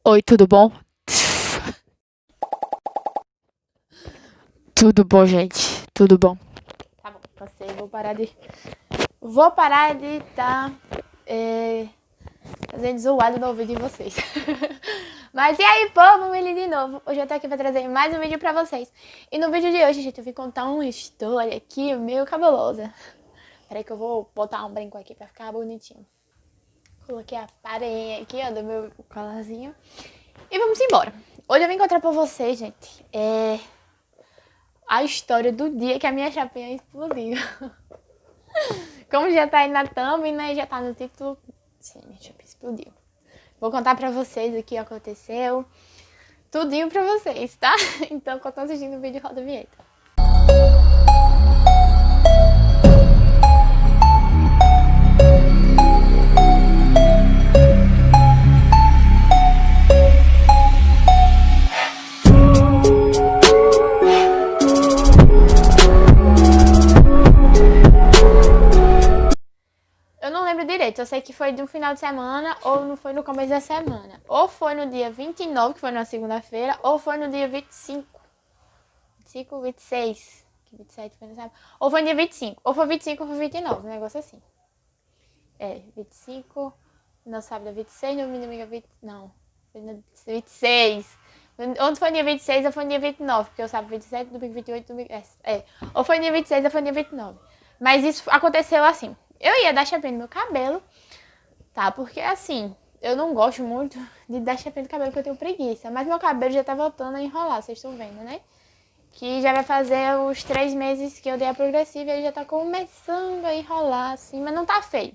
Oi, tudo bom? Tudo bom, gente? Tudo bom? Tá bom, passei. Vou parar de estar fazendo zoado no ouvido de vocês. Mas e aí, povo, Willy de novo. Hoje eu tô aqui pra trazer mais um vídeo pra vocês. E no vídeo de hoje, gente, eu vim contar uma história aqui meio cabulosa. Peraí que eu vou botar um brinco aqui pra ficar bonitinho. Coloquei a pareinha aqui, ó, do meu colarzinho. E vamos embora. Hoje eu vim encontrar pra vocês, gente, a história do dia que a minha chapinha explodiu. Como já tá aí na thumb, né, já tá no título, sim, minha chapinha explodiu. Vou contar pra vocês o que aconteceu, tudinho pra vocês, tá? Então, enquanto estão assistindo o vídeo, roda a vinheta. Eu não lembro direito, eu sei que foi de um final de semana ou não foi no começo da semana. Ou foi no dia 29, que foi na segunda-feira, ou foi no dia 25. 25, 26, que 27 foi no sábado. Ou foi no dia 25, ou foi 25 ou foi 29, um negócio assim. 25, no sábado é 26, no domingo é 20, não, foi no 26. Ontem foi no dia 26 ou foi no dia 29, porque eu sábado 27, domingo 28, domingo... Ou foi no dia 26 ou foi no dia 29. Mas isso aconteceu assim. Eu ia dar chapinha no meu cabelo, tá? Porque assim, eu não gosto muito de dar chapinha no cabelo porque eu tenho preguiça. Mas meu cabelo já tá voltando a enrolar, vocês estão vendo, né? Que já vai fazer os 3 meses que eu dei a progressiva e ele já tá começando a enrolar assim, mas não tá feio.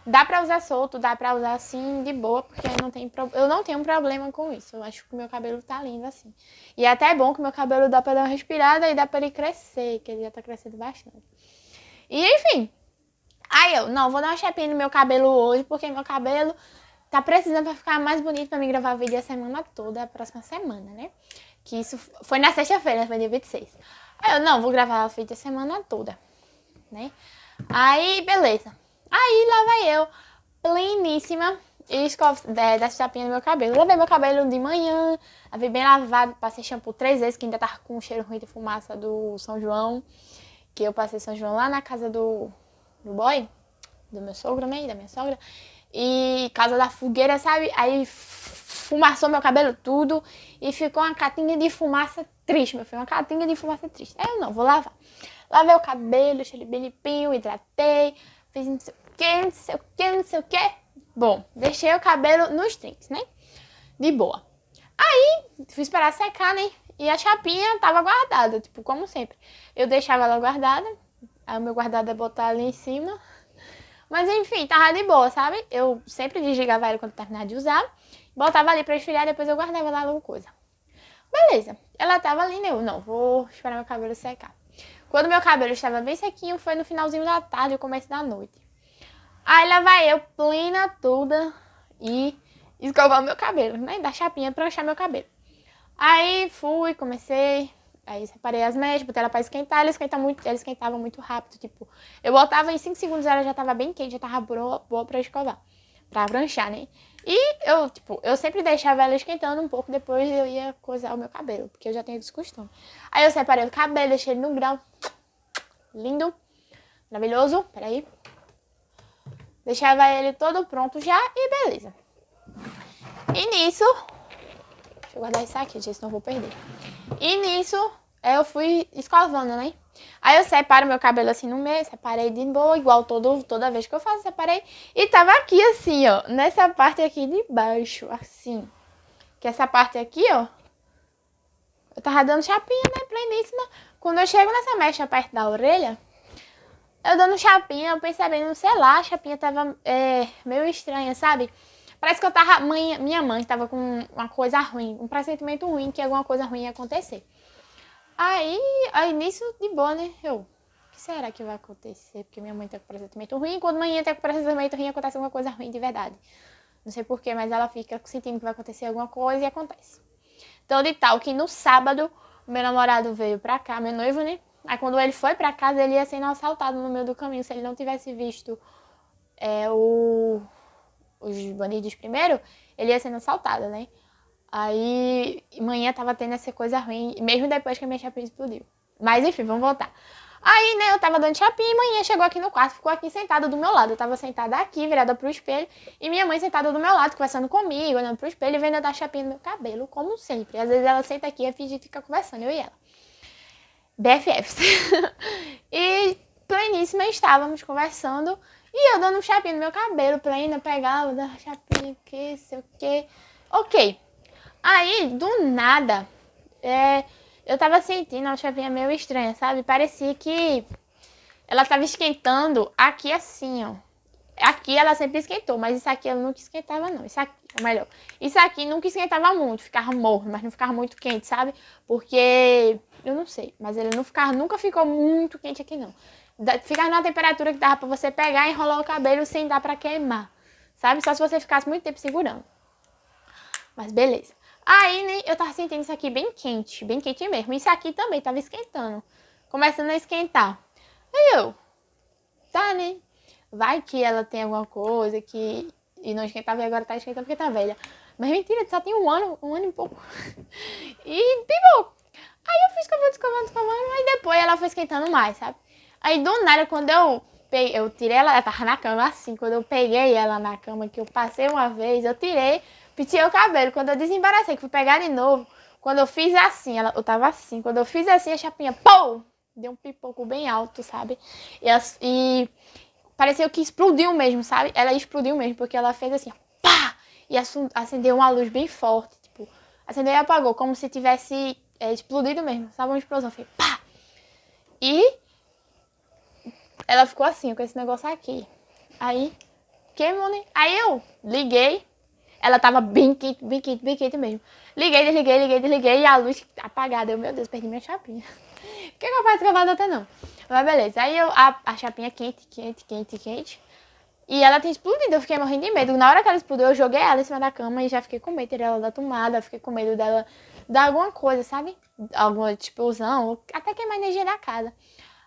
Dá pra usar solto, dá pra usar assim de boa, porque eu não tenho problema com isso. Eu acho que o meu cabelo tá lindo assim. E é até bom que o meu cabelo dá pra dar uma respirada e dá pra ele crescer, que ele já tá crescendo bastante. E enfim, aí eu, não, vou dar uma chapinha no meu cabelo hoje, porque meu cabelo tá precisando pra ficar mais bonito pra mim gravar vídeo a semana toda, a próxima semana, né? Que isso foi na sexta-feira, foi dia 26. Aí eu, não, vou gravar o vídeo a semana toda, né? Aí, beleza. Aí lá vai eu, pleníssima, e da chapinha no meu cabelo. Lavei meu cabelo de manhã, lavei bem lavado, passei shampoo 3 vezes, que ainda tava com um cheiro ruim de fumaça do São João. Que eu passei São João lá na casa do boy, do meu sogro, né, da minha sogra. E casa da fogueira, sabe? Aí fumaçou meu cabelo tudo e ficou uma catinha de fumaça triste, meu filho. Uma catinha de fumaça triste. Aí eu não, vou lavar. Lavei o cabelo, deixei ele bem limpinho, hidratei, fiz não sei o que, não sei o que, não sei o que. Bom, deixei o cabelo nos trinques, né? De boa. Aí, fui esperar secar, né? E a chapinha tava guardada, tipo, como sempre. Eu deixava ela guardada, aí o meu guardado é botar ali em cima. Mas enfim, tava de boa, sabe? Eu sempre desligava ela quando terminava de usar, botava ali pra esfriar, depois eu guardava lá alguma coisa. Beleza, ela tava ali, né? Eu não, vou esperar meu cabelo secar. Quando meu cabelo estava bem sequinho, foi no finalzinho da tarde, o começo da noite. Aí lá vai eu, plena toda, e escovar meu cabelo, né? Da chapinha pra encher meu cabelo. Aí fui, comecei, aí separei as mechas, botei ela pra esquentar, ela esquentava muito rápido, tipo, eu botava em 5 segundos, ela já tava bem quente, já tava boa pra escovar, pra branchar, né? E eu sempre deixava ela esquentando um pouco, depois eu ia coisar o meu cabelo, porque eu já tenho esse costume. Aí eu separei o cabelo, deixei ele no grau, lindo, maravilhoso, peraí. Deixava ele todo pronto já e beleza. E nisso, deixa eu guardar isso aqui, gente, senão eu vou perder. E nisso, eu fui escovando, né? Aí eu separo meu cabelo assim no meio, separei de boa, igual toda vez que eu faço, separei. E tava aqui assim, ó, nessa parte aqui de baixo, assim. Que essa parte aqui, ó, eu tava dando chapinha, né, pleníssima. Quando eu chego nessa mecha perto da orelha, eu dando chapinha, eu percebendo, sei lá, a chapinha tava meio estranha, sabe? Parece que eu tava, minha mãe tava com uma coisa ruim, um pressentimento ruim, que alguma coisa ruim ia acontecer. Aí nisso, de boa, né? O que será que vai acontecer? Porque minha mãe tá com pressentimento ruim, quando minha mãe tá com pressentimento ruim, acontece alguma coisa ruim de verdade. Não sei porquê, mas ela fica sentindo que vai acontecer alguma coisa e acontece. Então, de tal que no sábado, meu namorado veio pra cá, meu noivo, né? Aí quando ele foi pra casa, ele ia sendo assaltado no meio do caminho. Se ele não tivesse visto os bandidos primeiro, ele ia sendo assaltado, né? Aí, manhã tava tendo essa coisa ruim, mesmo depois que a minha chapinha explodiu. Mas enfim, vamos voltar. Aí, né, eu tava dando chapinha e manhã chegou aqui no quarto, ficou aqui sentada do meu lado. Eu tava sentada aqui, virada pro espelho, e minha mãe sentada do meu lado, conversando comigo, olhando pro espelho e vendo eu dar chapinha no meu cabelo, como sempre. Às vezes ela senta aqui e finge que fica conversando, eu e ela. BFFs. E pleníssima estávamos conversando, e eu dando um chapinha no meu cabelo, plena, pegava, dava chapinha, que sei o que. Ok. Aí, do nada, eu tava sentindo uma chavinha meio estranha, sabe? Parecia que ela tava esquentando aqui assim, ó. Aqui ela sempre esquentou, mas isso aqui ela nunca esquentava, não. Isso aqui, ou melhor, isso aqui nunca esquentava muito, ficava morno, mas não ficava muito quente, sabe? Porque, eu não sei, mas ele não ficava, nunca ficou muito quente aqui, não. Ficava numa temperatura que dava pra você pegar e enrolar o cabelo sem dar pra queimar, sabe? Só se você ficasse muito tempo segurando. Mas beleza. Aí, né, eu tava sentindo isso aqui bem quente mesmo. Isso aqui também tava esquentando, começando a esquentar. Aí eu, tá, né? Vai que ela tem alguma coisa que... E não esquentava e agora tá esquentando porque tá velha. Mas mentira, só tem um ano e pouco. E, tipo, aí eu fui escovando. Aí depois ela foi esquentando mais, sabe? Aí do nada, quando eu tirei ela tava na cama assim. Quando eu peguei ela na cama, que eu passei uma vez, eu tirei, penteei o cabelo. Quando eu desembaracei, que fui pegar de novo, quando eu fiz assim, eu tava assim. Quando eu fiz assim, a chapinha, pô! Deu um pipoco bem alto, sabe? E pareceu que explodiu mesmo, sabe? Ela explodiu mesmo, porque ela fez assim, pá! E acendeu uma luz bem forte, tipo, acendeu e apagou, como se tivesse explodido mesmo, sabe? Uma explosão, foi pá! E ela ficou assim, com esse negócio aqui. Aí, queimou, né? Aí eu liguei, ela tava bem quente mesmo. Desliguei, e a luz apagada. Eu, meu Deus, perdi minha chapinha. Por que eu faço escovada até não? Mas beleza, aí a chapinha quente. E ela tem explodido, eu fiquei morrendo de medo. Na hora que ela explodiu, eu joguei ela em cima da cama e já fiquei com medo dela da tomada, fiquei com medo dela dar alguma coisa, sabe? Alguma explosão, até queimar a energia da casa.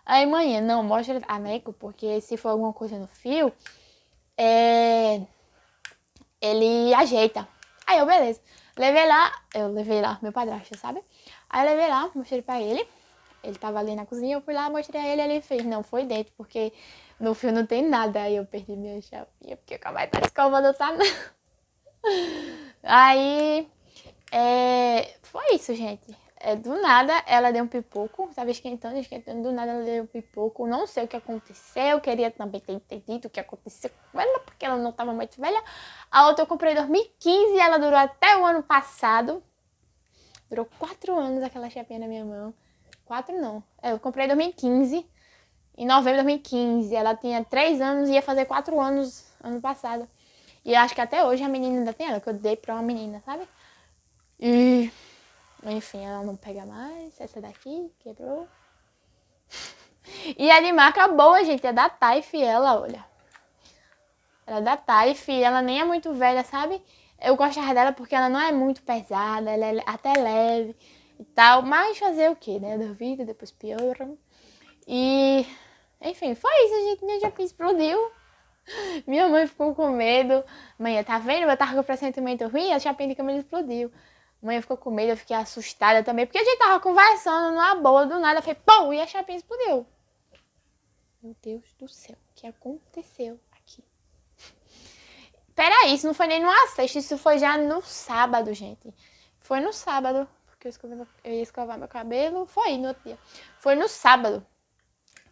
Aí, manhã, não, mostra a Neco, porque se for alguma coisa no fio, ele ajeita. Aí eu, beleza. Eu levei lá, meu padrasto, sabe? Aí eu levei lá, mostrei pra ele. Ele tava ali na cozinha, eu fui lá, mostrei a ele, ele fez, não, foi dentro, porque no fio não tem nada. Aí eu perdi minha chapinha, porque o mais tá escovando, tá? Aí, foi isso, gente. Do nada, ela deu um pipoco, tava esquentando, do nada ela deu um pipoco. Não sei o que aconteceu, queria também ter entendido o que aconteceu com ela, porque ela não tava muito velha. A outra eu comprei em 2015 e ela durou até o ano passado. Durou 4 anos aquela chapinha na minha mão. 4 não. Eu comprei em 2015. Em novembro de 2015. Ela tinha 3 anos e ia fazer 4 anos ano passado. E eu acho que até hoje a menina ainda tem ela, que eu dei pra uma menina, sabe? E... enfim, ela não pega mais. Essa daqui quebrou. E é de marca boa, gente. É da Taif ela, olha. Ela é da Taif. Ela nem é muito velha, sabe? Eu gostava dela porque ela não é muito pesada. Ela é até leve e tal. Mas fazer o quê, né? Da vida, depois piora. E... enfim, foi isso, gente. Minha chapinha explodiu. Minha mãe ficou com medo. Mãe, tá vendo? Eu tava com pressentimento ruim, a chapinha de câmera explodiu. Mãe ficou com medo, eu fiquei assustada também. Porque a gente tava conversando numa boa, do nada, foi pô, e a chapinha explodiu. Meu Deus do céu, o que aconteceu aqui? Peraí, isso não foi nem numa sexta, isso foi já no sábado, gente. Foi no sábado, porque eu ia escovar meu cabelo, foi no outro dia. Foi no sábado.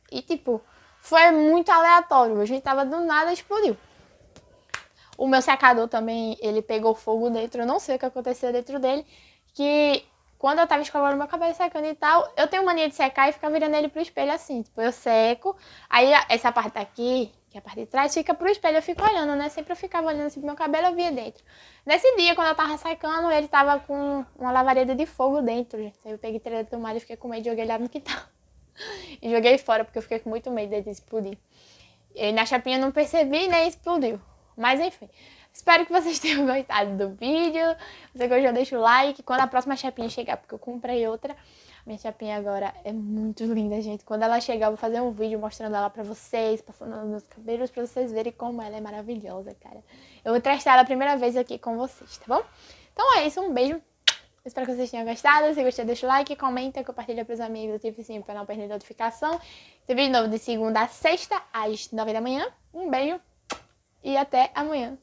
E tipo, foi muito aleatório, a gente tava do nada e explodiu. O meu secador também, ele pegou fogo dentro, eu não sei o que aconteceu dentro dele, que quando eu tava escovando meu cabelo secando e tal, eu tenho mania de secar e ficar virando ele pro espelho assim, tipo, eu seco, aí essa parte aqui, que é a parte de trás, fica pro espelho, eu fico olhando, né, sempre eu ficava olhando assim pro meu cabelo, eu via dentro. Nesse dia, quando eu tava secando, ele tava com uma lavareda de fogo dentro, gente, aí eu peguei telha de tomada e fiquei com medo de jogar ele lá no quintal. E joguei fora, porque eu fiquei com muito medo dele explodir. E na chapinha eu não percebi, nem explodiu. Mas enfim, espero que vocês tenham gostado do vídeo. Se você gostou, deixa o like. Quando a próxima chapinha chegar, porque eu comprei outra. Minha chapinha agora é muito linda, gente. Quando ela chegar, eu vou fazer um vídeo mostrando ela pra vocês, passando nos meus cabelos, pra vocês verem como ela é maravilhosa, cara. Eu vou testar ela a primeira vez aqui com vocês, tá bom? Então é isso, um beijo. Espero que vocês tenham gostado. Se gostou, deixa o like, comenta, compartilha pros amigos, ativa o sininho pra não perder notificação. Tem vídeo novo de segunda a sexta, às 9 da manhã. Um beijo e até amanhã.